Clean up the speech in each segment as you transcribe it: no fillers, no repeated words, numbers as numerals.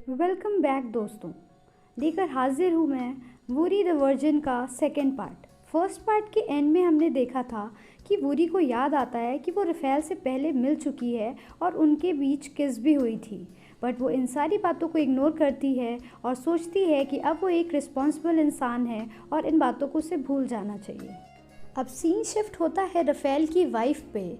Welcome back दोस्तों। लेकर हाजिर हूँ मैं वूरी द वर्जिन का सेकंड पार्ट। फर्स्ट पार्ट के एंड में हमने देखा था कि वूरी को याद आता है कि वो रफ़ेल से पहले मिल चुकी है और उनके बीच किस भी हुई थी, बट वो इन सारी बातों को इग्नोर करती है और सोचती है कि अब वो एक रिस्पॉन्सिबल इंसान है और इन बातों को उसे भूल जाना चाहिए। अब सीन शिफ्ट होता है रफ़ेल की वाइफ पे।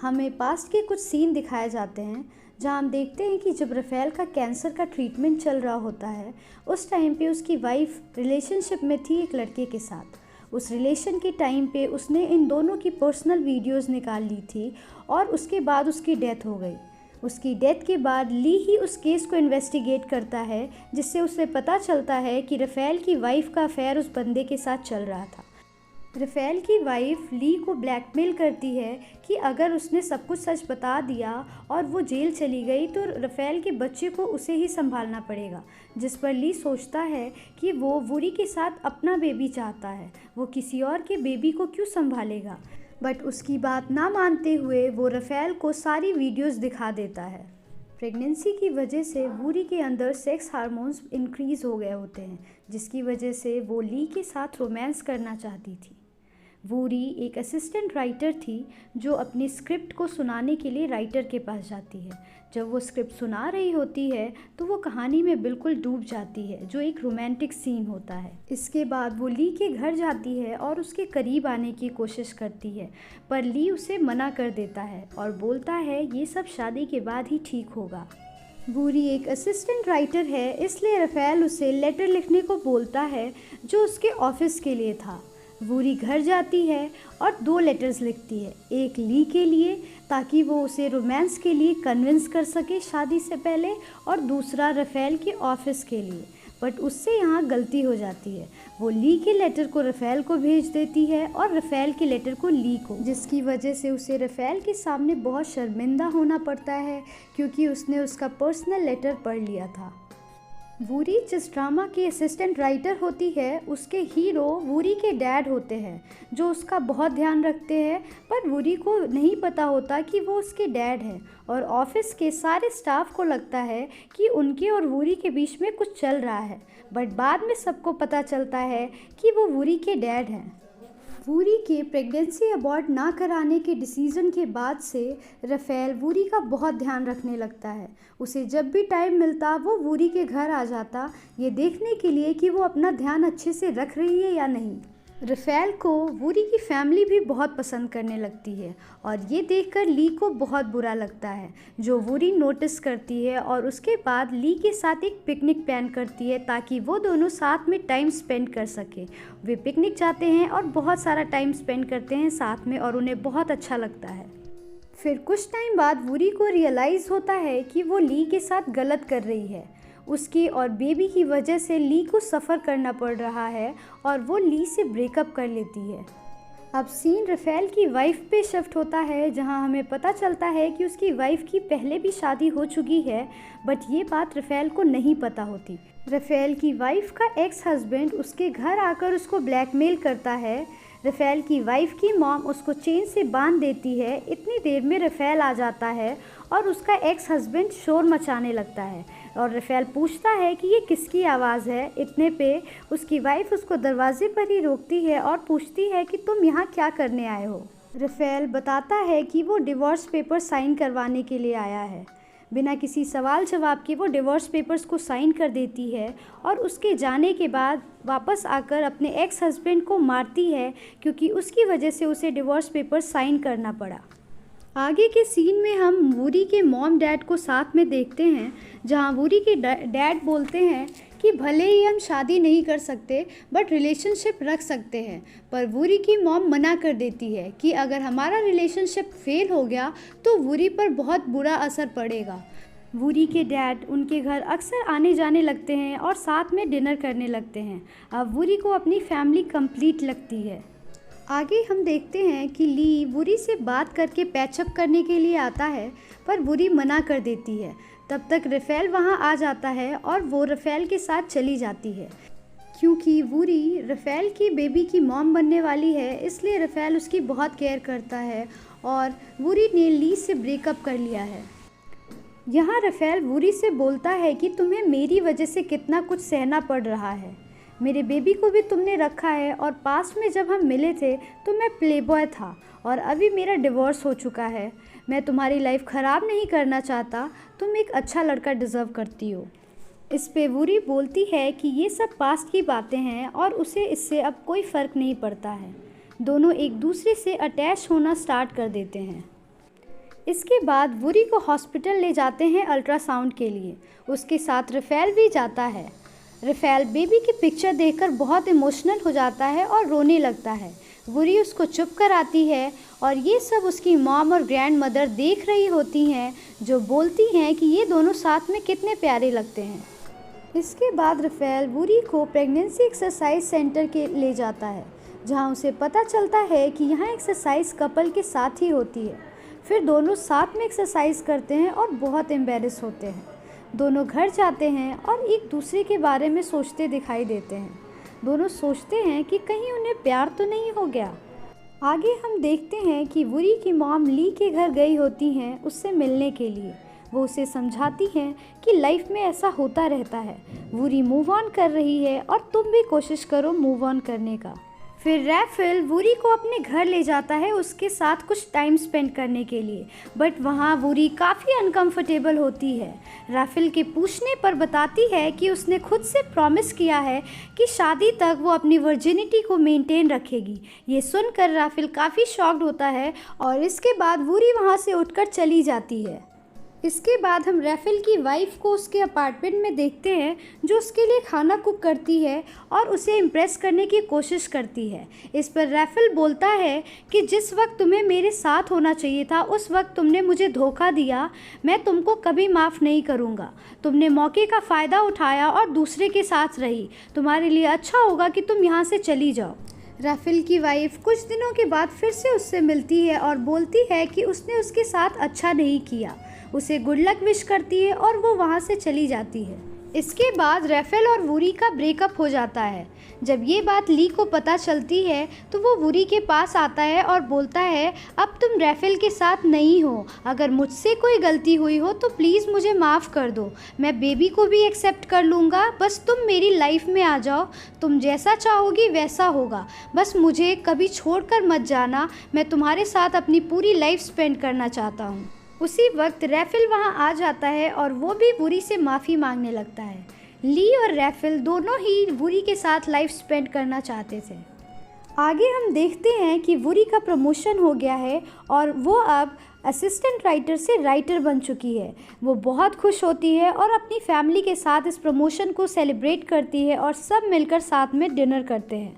हमें पास्ट के कुछ सीन दिखाए जाते हैं जहां हम देखते हैं कि जब रफ़ेल का कैंसर का ट्रीटमेंट चल रहा होता है उस टाइम पे उसकी वाइफ रिलेशनशिप में थी एक लड़के के साथ। उस रिलेशन के टाइम पे उसने इन दोनों की पर्सनल वीडियोस निकाल ली थी और उसके बाद उसकी डेथ हो गई। उसकी डेथ के बाद ली ही उस केस को इन्वेस्टिगेट करता है, जिससे उसे पता चलता है कि रफ़ेल की वाइफ का अफेयर उस बंदे के साथ चल रहा था। रफ़ेल की वाइफ ली को ब्लैकमेल करती है कि अगर उसने सब कुछ सच बता दिया और वो जेल चली गई तो रफ़ेल के बच्चे को उसे ही संभालना पड़ेगा, जिस पर ली सोचता है कि वो वूरी के साथ अपना बेबी चाहता है, वो किसी और के बेबी को क्यों संभालेगा। बट उसकी बात ना मानते हुए वो रफ़ेल को सारी वीडियोस दिखा देता है। प्रेगनेंसी की वजह से वूरी के अंदर सेक्स हार्मोन्स इंक्रीज़ हो गए होते हैं, जिसकी वजह से वो ली के साथ रोमांस करना चाहती थी। वूरी एक असिस्टेंट राइटर थी जो अपनी स्क्रिप्ट को सुनाने के लिए राइटर के पास जाती है। जब वो स्क्रिप्ट सुना रही होती है तो वो कहानी में बिल्कुल डूब जाती है, जो एक रोमांटिक सीन होता है। इसके बाद वो ली के घर जाती है और उसके करीब आने की कोशिश करती है, पर ली उसे मना कर देता है और बोलता है ये सब शादी के बाद ही ठीक होगा। वूरी एक असिस्टेंट राइटर है, इसलिए रफ़ेल उसे लेटर लिखने को बोलता है जो उसके ऑफिस के लिए था। वूरी घर जाती है और 2 लेटर्स लिखती है, एक ली के लिए ताकि वो उसे रोमांस के लिए कन्विंस कर सके शादी से पहले, और दूसरा रफ़ेल के ऑफिस के लिए। बट उससे यहाँ गलती हो जाती है, वो ली के लेटर को रफ़ेल को भेज देती है और रफ़ेल के लेटर को ली को, जिसकी वजह से उसे रफ़ेल के सामने बहुत शर्मिंदा होना पड़ता है क्योंकि उसने उसका पर्सनल लेटर पढ़ लिया था। वूरी जिस ड्रामा की असिस्टेंट राइटर होती है उसके हीरो वूरी के डैड होते हैं, जो उसका बहुत ध्यान रखते हैं, पर वूरी को नहीं पता होता कि वो उसके डैड हैं। और ऑफिस के सारे स्टाफ को लगता है कि उनके और वूरी के बीच में कुछ चल रहा है, बट बाद में सबको पता चलता है कि वो वूरी के डैड हैं। वूरी के प्रेगनेंसी अबॉर्ट ना कराने के डिसीज़न के बाद से रफ़ेल वूरी का बहुत ध्यान रखने लगता है। उसे जब भी टाइम मिलता वो वूरी के घर आ जाता, ये देखने के लिए कि वो अपना ध्यान अच्छे से रख रही है या नहीं। रफ़ेल को वूरी की फैमिली भी बहुत पसंद करने लगती है और ये देखकर ली को बहुत बुरा लगता है, जो वूरी नोटिस करती है और उसके बाद ली के साथ एक पिकनिक प्लान करती है ताकि वो दोनों साथ में टाइम स्पेंड कर सके। वे पिकनिक जाते हैं और बहुत सारा टाइम स्पेंड करते हैं साथ में और उन्हें बहुत अच्छा लगता है। फिर कुछ टाइम बाद वूरी को रियलाइज़ होता है कि वो ली के साथ गलत कर रही है। उसकी और बेबी की वजह से ली को सफ़र करना पड़ रहा है और वो ली से ब्रेकअप कर लेती है। अब सीन रफ़ेल की वाइफ पे शिफ्ट होता है, जहां हमें पता चलता है कि उसकी वाइफ की पहले भी शादी हो चुकी है, बट ये बात रफ़ेल को नहीं पता होती। रफ़ेल की वाइफ का एक्स हस्बैंड उसके घर आकर उसको ब्लैकमेल करता है। रफ़ेल की वाइफ की मॉम उसको चेन से बांध देती है। इतनी देर में रफ़ेल आ जाता है और उसका एक्स हस्बैंड शोर मचाने लगता है और रफ़ेल पूछता है कि ये किसकी आवाज़ है। इतने पे उसकी वाइफ उसको दरवाजे पर ही रोकती है और पूछती है कि तुम यहाँ क्या करने आए हो। रफ़ेल बताता है कि वो डिवोर्स पेपर साइन करवाने के लिए आया है। बिना किसी सवाल जवाब के वो डिवोर्स पेपर्स को साइन कर देती है और उसके जाने के बाद वापस आकर अपने एक्स हस्बैंड को मारती है, क्योंकि उसकी वजह से उसे डिवोर्स पेपर साइन करना पड़ा। आगे के सीन में हम वूरी के मॉम डैड को साथ में देखते हैं, जहां वूरी के डैड बोलते हैं कि भले ही हम शादी नहीं कर सकते बट रिलेशनशिप रख सकते हैं, पर वूरी की मॉम मना कर देती है कि अगर हमारा रिलेशनशिप फेल हो गया तो वूरी पर बहुत बुरा असर पड़ेगा। वूरी के डैड उनके घर अक्सर आने जाने लगते हैं और साथ में डिनर करने लगते हैं। अब वूरी को अपनी फैमिली कंप्लीट लगती है। आगे हम देखते हैं कि ली वूरी से बात करके पैचअप करने के लिए आता है, पर वूरी मना कर देती है। तब तक रफ़ेल वहां आ जाता है और वो रफ़ेल के साथ चली जाती है। क्योंकि वूरी रफ़ेल की बेबी की मॉम बनने वाली है, इसलिए रफ़ेल उसकी बहुत केयर करता है और वूरी ने ली से ब्रेकअप कर लिया है। यहाँ राफेल वूरी से बोलता है कि तुम्हें मेरी वजह से कितना कुछ सहना पड़ रहा है। मेरे बेबी को भी तुमने रखा है और पास में जब हम मिले थे तो मैं प्लेबॉय था और अभी मेरा डिवोर्स हो चुका है। मैं तुम्हारी लाइफ ख़राब नहीं करना चाहता, तुम एक अच्छा लड़का डिज़र्व करती हो। इस पे वूरी बोलती है कि ये सब पास्ट की बातें हैं और उसे इससे अब कोई फ़र्क नहीं पड़ता है। दोनों एक दूसरे से अटैच होना स्टार्ट कर देते हैं। इसके बाद वूरी को हॉस्पिटल ले जाते हैं अल्ट्रासाउंड के लिए। उसके साथ राफेल भी जाता है। राफेल बेबी की पिक्चर देखकर बहुत इमोशनल हो जाता है और रोने लगता है। वूरी उसको चुप कराती है और ये सब उसकी मॉम और ग्रैंड मदर देख रही होती हैं, जो बोलती हैं कि ये दोनों साथ में कितने प्यारे लगते हैं। इसके बाद राफेल वूरी को प्रेगनेंसी एक्सरसाइज सेंटर के ले जाता है, जहाँ उसे पता चलता है कि यहाँ एक्सरसाइज कपल के साथ ही होती है। फिर दोनों साथ में एक्सरसाइज करते हैं और बहुत एम्बेरस होते हैं। दोनों घर जाते हैं और एक दूसरे के बारे में सोचते दिखाई देते हैं। दोनों सोचते हैं कि कहीं उन्हें प्यार तो नहीं हो गया। आगे हम देखते हैं कि वूरी की मॉम ली के घर गई होती हैं उससे मिलने के लिए। वो उसे समझाती हैं कि लाइफ में ऐसा होता रहता है। वूरी मूव ऑन कर रही है और तुम भी कोशिश करो मूव ऑन करने का। फिर राफेल वूरी को अपने घर ले जाता है उसके साथ कुछ टाइम स्पेंड करने के लिए, बट वहाँ वूरी काफ़ी अनकंफर्टेबल होती है। राफेल के पूछने पर बताती है कि उसने खुद से प्रॉमिस किया है कि शादी तक वो अपनी वर्जिनिटी को मेंटेन रखेगी। ये सुनकर राफेल काफ़ी शॉक्ड होता है और इसके बाद वूरी वहाँ से उठकर चली जाती है। इसके बाद हम राफेल की वाइफ को उसके अपार्टमेंट में देखते हैं, जो उसके लिए खाना कुक करती है और उसे इम्प्रेस करने की कोशिश करती है। इस पर राफेल बोलता है कि जिस वक्त तुम्हें मेरे साथ होना चाहिए था उस वक्त तुमने मुझे धोखा दिया। मैं तुमको कभी माफ़ नहीं करूँगा। तुमने मौके का फ़ायदा उठाया और दूसरे के साथ रही। तुम्हारे लिए अच्छा होगा कि तुम यहाँ से चली जाओ। राफेल की वाइफ कुछ दिनों के बाद फिर से उससे मिलती है और बोलती है कि उसने उसके साथ अच्छा नहीं किया। उसे गुड लक विश करती है और वो वहाँ से चली जाती है। इसके बाद राफेल और वूरी का ब्रेकअप हो जाता है। जब ये बात ली को पता चलती है तो वो वूरी के पास आता है और बोलता है, अब तुम राफेल के साथ नहीं हो। अगर मुझसे कोई गलती हुई हो तो प्लीज़ मुझे माफ़ कर दो। मैं बेबी को भी एक्सेप्ट कर लूँगा, बस तुम मेरी लाइफ में आ जाओ। तुम जैसा चाहोगी वैसा होगा, बस मुझे कभी छोड़कर मत जाना। मैं तुम्हारे साथ अपनी पूरी लाइफ स्पेंड करना चाहता हूँ। उसी वक्त राफेल वहाँ आ जाता है और वो भी वूरी से माफ़ी मांगने लगता है। ली और राफेल दोनों ही वूरी के साथ लाइफ स्पेंड करना चाहते थे। आगे हम देखते हैं कि वूरी का प्रमोशन हो गया है और वो अब असिस्टेंट राइटर से राइटर बन चुकी है। वो बहुत खुश होती है और अपनी फैमिली के साथ इस प्रमोशन को सेलिब्रेट करती है और सब मिलकर साथ में डिनर करते हैं।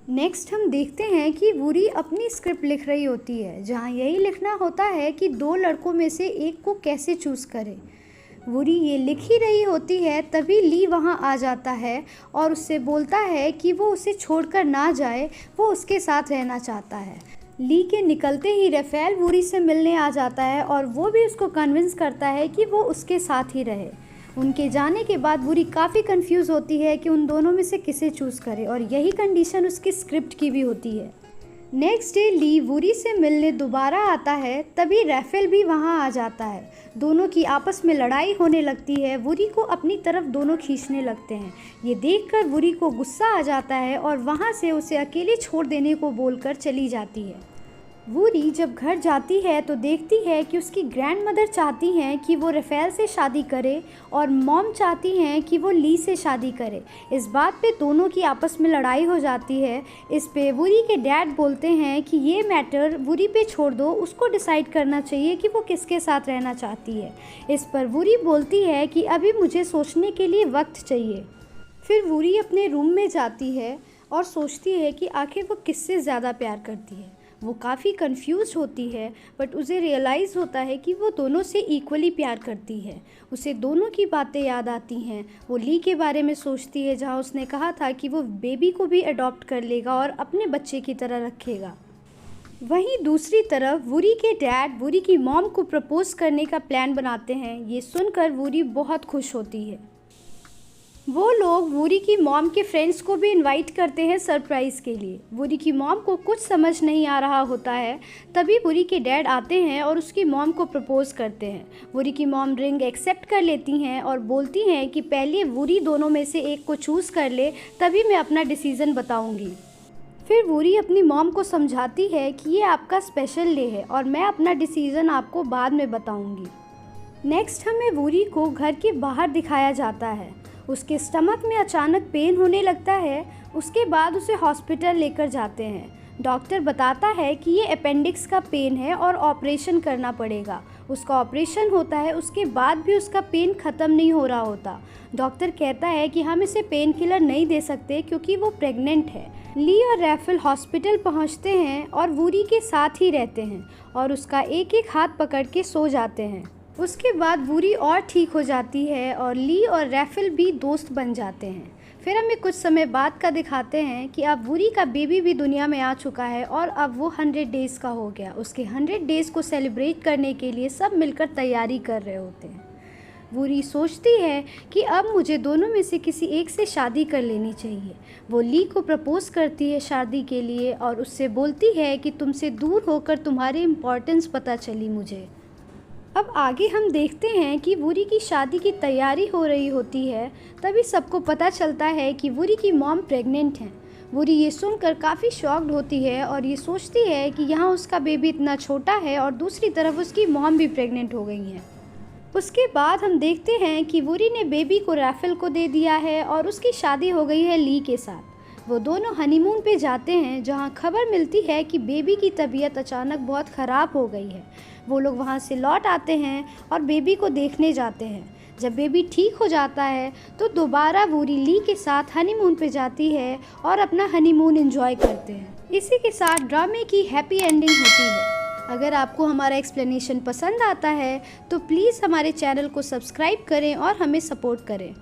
नेक्स्ट हम देखते हैं कि वूरी अपनी स्क्रिप्ट लिख रही होती है, जहाँ यही लिखना होता है कि दो लड़कों में से एक को कैसे चूज़ करें। वूरी ये लिख ही रही होती है, तभी ली वहाँ आ जाता है और उससे बोलता है कि वो उसे छोड़कर ना जाए, वो उसके साथ रहना चाहता है। ली के निकलते ही राफेल वूरी से मिलने आ जाता है और वो भी उसको कन्विंस करता है कि वो उसके साथ ही रहे। उनके जाने के बाद वूरी काफ़ी कंफ्यूज होती है कि उन दोनों में से किसे चूज़ करे और यही कंडीशन उसकी स्क्रिप्ट की भी होती है। नेक्स्ट डे ली वूरी से मिलने दोबारा आता है, तभी राफेल भी वहाँ आ जाता है। दोनों की आपस में लड़ाई होने लगती है। वूरी को अपनी तरफ दोनों खींचने लगते हैं। ये देखकर वूरी को गुस्सा आ जाता है और वहाँ से उसे अकेले छोड़ देने को बोलकर चली जाती है। वूरी जब घर जाती है तो देखती है कि उसकी ग्रैंड मदर चाहती हैं कि वो राफेल से शादी करे और मॉम चाहती हैं कि वो ली से शादी करे। इस बात पे दोनों की आपस में लड़ाई हो जाती है। इस पे वूरी के डैड बोलते हैं कि ये मैटर वूरी पे छोड़ दो, उसको डिसाइड करना चाहिए कि वो किसके साथ रहना चाहती है। इस पर वूरी बोलती है कि अभी मुझे सोचने के लिए वक्त चाहिए। फिर वूरी अपने रूम में जाती है और सोचती है कि आखिर वो किससे ज़्यादा प्यार करती है। वो काफ़ी कंफ्यूज होती है, बट उसे रियलाइज़ होता है कि वो दोनों से इक्वली प्यार करती है। उसे दोनों की बातें याद आती हैं। वो ली के बारे में सोचती है, जहाँ उसने कहा था कि वो बेबी को भी अडॉप्ट कर लेगा और अपने बच्चे की तरह रखेगा। वहीं दूसरी तरफ वूरी के डैड वूरी की मॉम को प्रपोज करने का प्लान बनाते हैं। ये सुनकर वूरी बहुत खुश होती है। वो लोग वूरी की मॉम के फ्रेंड्स को भी इनवाइट करते हैं सरप्राइज़ के लिए। वूरी की मॉम को कुछ समझ नहीं आ रहा होता है, तभी वूरी के डैड आते हैं और उसकी मॉम को प्रपोज़ करते हैं। वूरी की मॉम रिंग एक्सेप्ट कर लेती हैं और बोलती हैं कि पहले वूरी दोनों में से एक को चूज़ कर ले, तभी मैं अपना डिसीज़न बताऊँगी। फिर वूरी अपनी मॉम को समझाती है कि ये आपका स्पेशल डे है और मैं अपना डिसीज़न आपको बाद में बताऊँगी। नेक्स्ट हमें वूरी को घर के बाहर दिखाया जाता है। उसके स्टमक में अचानक पेन होने लगता है। उसके बाद उसे हॉस्पिटल लेकर जाते हैं। डॉक्टर बताता है कि ये अपेंडिक्स का पेन है और ऑपरेशन करना पड़ेगा। उसका ऑपरेशन होता है, उसके बाद भी उसका पेन ख़त्म नहीं हो रहा होता। डॉक्टर कहता है कि हम इसे पेन किलर नहीं दे सकते क्योंकि वो प्रेग्नेंट है। ली और रैफल हॉस्पिटल पहुंचते हैं और वूरी के साथ ही रहते हैं और उसका एक एक हाथ पकड़ के सो जाते हैं। उसके बाद वूरी और ठीक हो जाती है और ली और रैफल भी दोस्त बन जाते हैं। फिर हमें कुछ समय बाद का दिखाते हैं कि अब वूरी का बेबी भी दुनिया में आ चुका है और अब वो 100 डेज़ का हो गया। उसके 100 डेज़ को सेलिब्रेट करने के लिए सब मिलकर तैयारी कर रहे होते हैं। वूरी सोचती है कि अब मुझे दोनों में से किसी एक से शादी कर लेनी चाहिए। वो ली को प्रपोज़ करती है शादी के लिए और उससे बोलती है कि तुमसे दूर होकर तुम्हारी इम्पोर्टेंस पता चली मुझे। अब आगे हम देखते हैं कि वूरी की शादी की तैयारी हो रही होती है। तभी सबको पता चलता है कि वूरी की मॉम प्रेग्नेंट हैं। वूरी ये सुनकर काफ़ी शॉक्ड होती है और ये सोचती है कि यहाँ उसका बेबी इतना छोटा है और दूसरी तरफ उसकी मॉम भी प्रेग्नेंट हो गई हैं। उसके बाद हम देखते हैं कि वूरी ने बेबी को रैफल को दे दिया है और उसकी शादी हो गई है ली के साथ। वो दोनों हनीमून पे जाते हैं जहाँ खबर मिलती है कि बेबी की तबीयत अचानक बहुत ख़राब हो गई है। वो लोग वहाँ से लौट आते हैं और बेबी को देखने जाते हैं। जब बेबी ठीक हो जाता है तो दोबारा वूरी ली के साथ हनीमून पे जाती है और अपना हनीमून एंजॉय करते हैं। इसी के साथ ड्रामे की हैप्पी एंडिंग होती है। अगर आपको हमारा एक्सप्लेनेशन पसंद आता है तो प्लीज़ हमारे चैनल को सब्सक्राइब करें और हमें सपोर्ट करें।